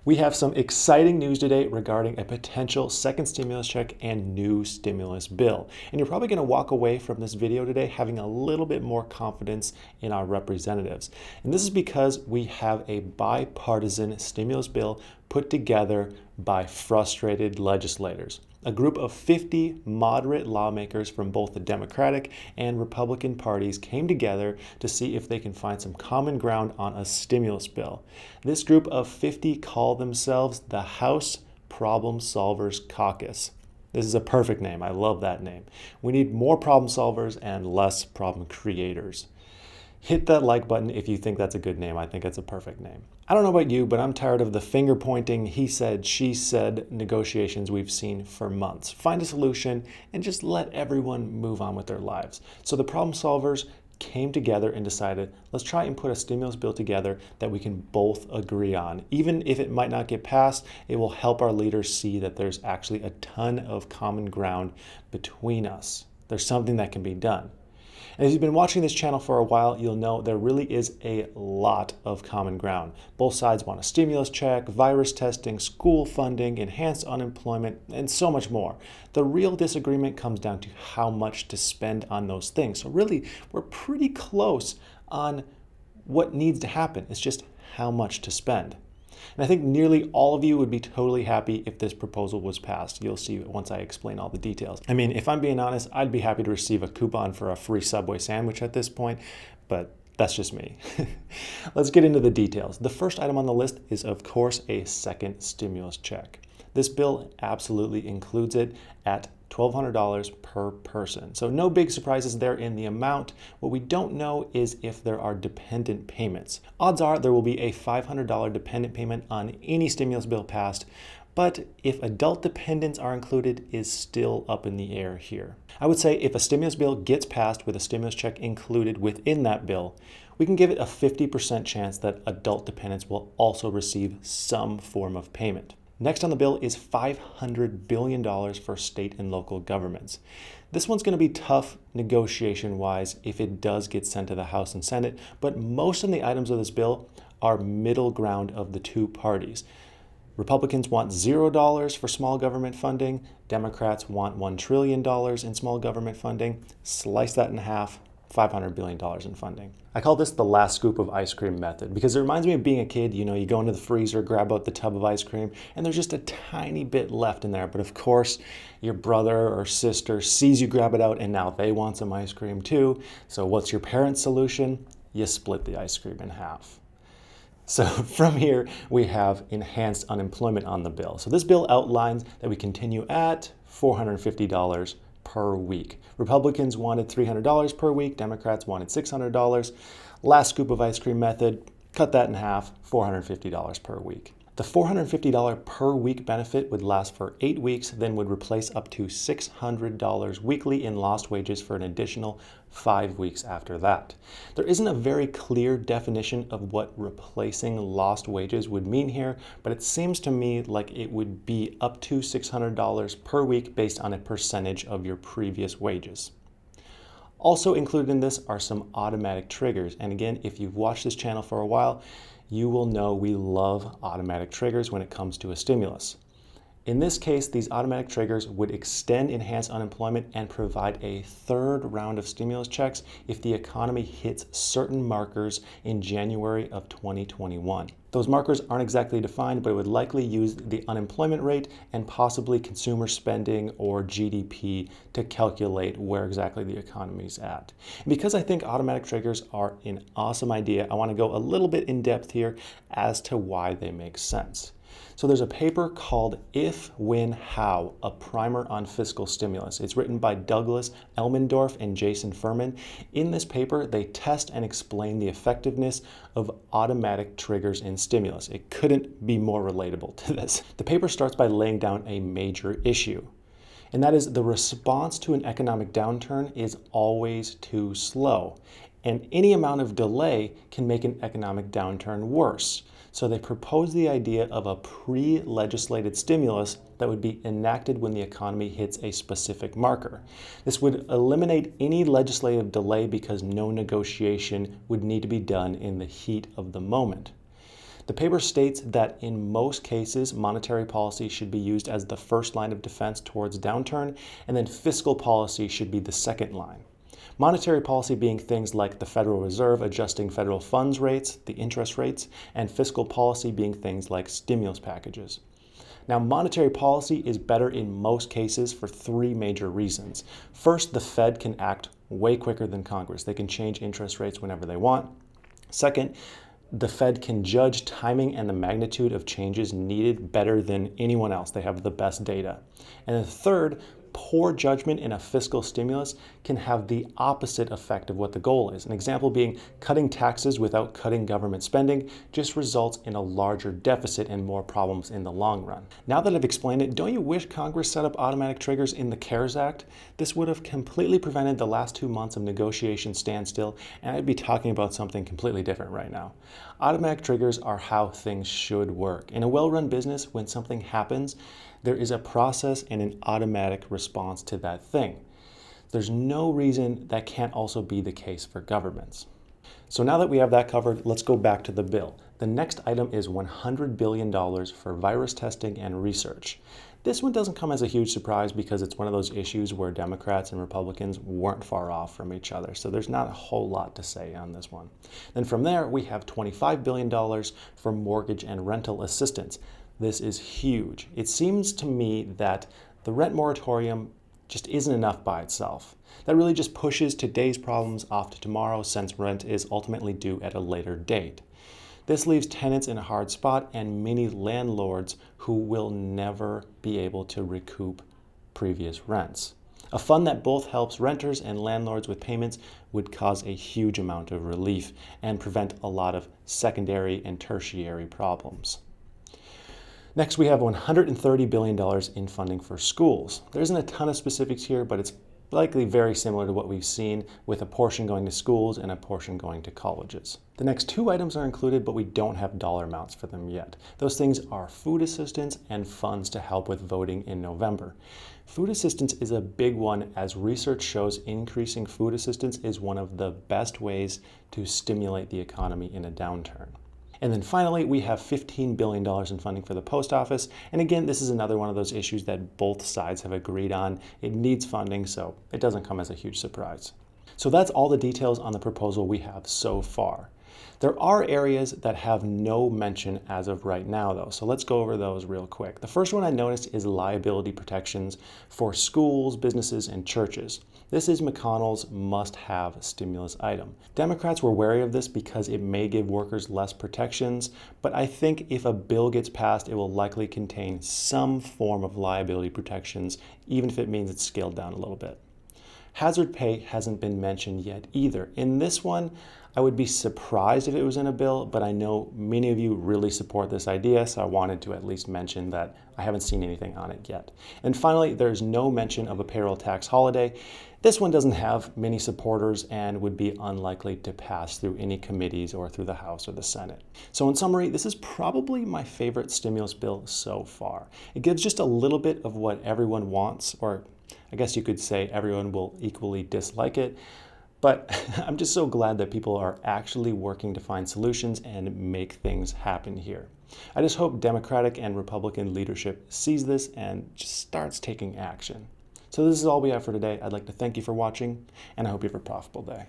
We have some exciting news today regarding a potential second stimulus check and new stimulus bill. And you're probably going to walk away from this video today having a little bit more confidence in our representatives. And this is because we have a bipartisan stimulus bill put together by frustrated legislators. A group of 50 moderate lawmakers from both the Democratic and Republican parties came together to see if they can find some common ground on a stimulus bill. This group of 50 call themselves the House Problem Solvers Caucus. This is a perfect name. I love that name. We need more problem solvers and less problem creators. Hit that like button if you think that's a good name. I think it's a perfect name. I don't know about you, but I'm tired of the finger pointing, he said, she said negotiations we've seen for months. Find a solution and just let everyone move on with their lives. So the problem solvers came together and decided, let's try and put a stimulus bill together that we can both agree on. Even if it might not get passed, it will help our leaders see that there's actually a ton of common ground between us. There's something that can be done. And if you've been watching this channel for a while, you'll know there really is a lot of common ground. Both sides want a stimulus check, virus testing, school funding, enhanced unemployment, and so much more. The real disagreement comes down to how much to spend on those things. So really, we're pretty close on what needs to happen. It's just how much to spend. And I think nearly all of you would be totally happy if this proposal was passed. You'll see once I explain all the details. I mean, if I'm being honest, I'd be happy to receive a coupon for a free Subway sandwich at this point, but that's just me. Let's get into the details. The first item on the list is, of course, a second stimulus check. This bill absolutely includes it at $1,200 per person. So no big surprises there in the amount. What we don't know is if there are dependent payments. Odds are there will be a $500 dependent payment on any stimulus bill passed, but if adult dependents are included is still up in the air here. I would say if a stimulus bill gets passed with a stimulus check included within that bill, we can give it a 50% chance that adult dependents will also receive some form of payment. Next on the bill is $500 billion for state and local governments. This one's going to be tough negotiation-wise if it does get sent to the House and Senate, but most of the items of this bill are middle ground of the two parties. Republicans want $0 for small government funding. Democrats want $1 trillion in small government funding. Slice that in half. $500 billion in funding. I call this the last scoop of ice cream method because it reminds me of being a kid. You know, you go into the freezer, grab out the tub of ice cream, and there's just a tiny bit left in there. But of course, your brother or sister sees you grab it out and now they want some ice cream too. So what's your parent's solution? You split the ice cream in half. So from here, we have enhanced unemployment on the bill. So this bill outlines that we continue at $450 per week. Republicans wanted $300 per week. Democrats wanted $600. Last scoop of ice cream method, cut that in half, $450 per week. The $450 per week benefit would last for 8 weeks, then would replace up to $600 weekly in lost wages for an additional 5 weeks after that. There isn't a very clear definition of what replacing lost wages would mean here, but it seems to me like it would be up to $600 per week based on a percentage of your previous wages. Also included in this are some automatic triggers. And again, if you've watched this channel for a while, you will know we love automatic triggers when it comes to a stimulus. In this case, these automatic triggers would extend enhanced unemployment and provide a third round of stimulus checks if the economy hits certain markers in January of 2021. Those markers aren't exactly defined, but it would likely use the unemployment rate and possibly consumer spending or GDP to calculate where exactly the economy's at. And because I think automatic triggers are an awesome idea, I want to go a little bit in depth here as to why they make sense. So there's a paper called If, When, How, a Primer on Fiscal Stimulus. It's written by Douglas Elmendorf and Jason Furman. In this paper, they test and explain the effectiveness of automatic triggers in stimulus. It couldn't be more relatable to this. The paper starts by laying down a major issue, and that is the response to an economic downturn is always too slow, and any amount of delay can make an economic downturn worse. So they proposed the idea of a pre-legislated stimulus that would be enacted when the economy hits a specific marker. This would eliminate any legislative delay because no negotiation would need to be done in the heat of the moment. The paper states that in most cases, monetary policy should be used as the first line of defense towards downturn, and then fiscal policy should be the second line. Monetary policy being things like the Federal Reserve adjusting federal funds rates, the interest rates, and fiscal policy being things like stimulus packages. Now, monetary policy is better in most cases for three major reasons. First, the Fed can act way quicker than Congress. They can change interest rates whenever they want. Second, the Fed can judge timing and the magnitude of changes needed better than anyone else. They have the best data. And then third, poor judgment in a fiscal stimulus can have the opposite effect of what the goal is. An example being cutting taxes without cutting government spending just results in a larger deficit and more problems in the long run. Now that I've explained it, don't you wish Congress set up automatic triggers in the CARES Act? This would have completely prevented the last 2 months of negotiation standstill, and I'd be talking about something completely different right now. Automatic triggers are how things should work. In a well-run business, when something happens, there is a process and an automatic response to that thing. There's no reason that can't also be the case for governments. So now that we have that covered, let's go back to the bill. The next item is $100 billion for virus testing and research. This one doesn't come as a huge surprise because it's one of those issues where Democrats and Republicans weren't far off from each other. So there's not a whole lot to say on this one. Then from there, we have $25 billion for mortgage and rental assistance. This is huge. It seems to me that the rent moratorium just isn't enough by itself. That really just pushes today's problems off to tomorrow since rent is ultimately due at a later date. This leaves tenants in a hard spot and many landlords who will never be able to recoup previous rents. A fund that both helps renters and landlords with payments would cause a huge amount of relief and prevent a lot of secondary and tertiary problems. Next, we have $130 billion in funding for schools. There isn't a ton of specifics here, but it's likely very similar to what we've seen, with a portion going to schools and a portion going to colleges. The next two items are included, but we don't have dollar amounts for them yet. Those things are food assistance and funds to help with voting in November. Food assistance is a big one, as research shows increasing food assistance is one of the best ways to stimulate the economy in a downturn. And then finally, we have $15 billion in funding for the post office. And again, this is another one of those issues that both sides have agreed on. It needs funding, so it doesn't come as a huge surprise. So that's all the details on the proposal we have so far. There are areas that have no mention as of right now, though, so let's go over those real quick. The first one I noticed is liability protections for schools, businesses, and churches. This is McConnell's must-have stimulus item. Democrats were wary of this because it may give workers less protections, but I think if a bill gets passed, it will likely contain some form of liability protections, even if it means it's scaled down a little bit. Hazard pay hasn't been mentioned yet either. In this one, I would be surprised if it was in a bill, but I know many of you really support this idea, so I wanted to at least mention that I haven't seen anything on it yet. And finally, there's no mention of a payroll tax holiday. This one doesn't have many supporters and would be unlikely to pass through any committees or through the House or the Senate. So in summary, this is probably my favorite stimulus bill so far. It gives just a little bit of what everyone wants, or I guess you could say everyone will equally dislike it. But I'm just so glad that people are actually working to find solutions and make things happen here. I just hope Democratic and Republican leadership sees this and just starts taking action. So this is all we have for today. I'd like to thank you for watching, and I hope you have a profitable day.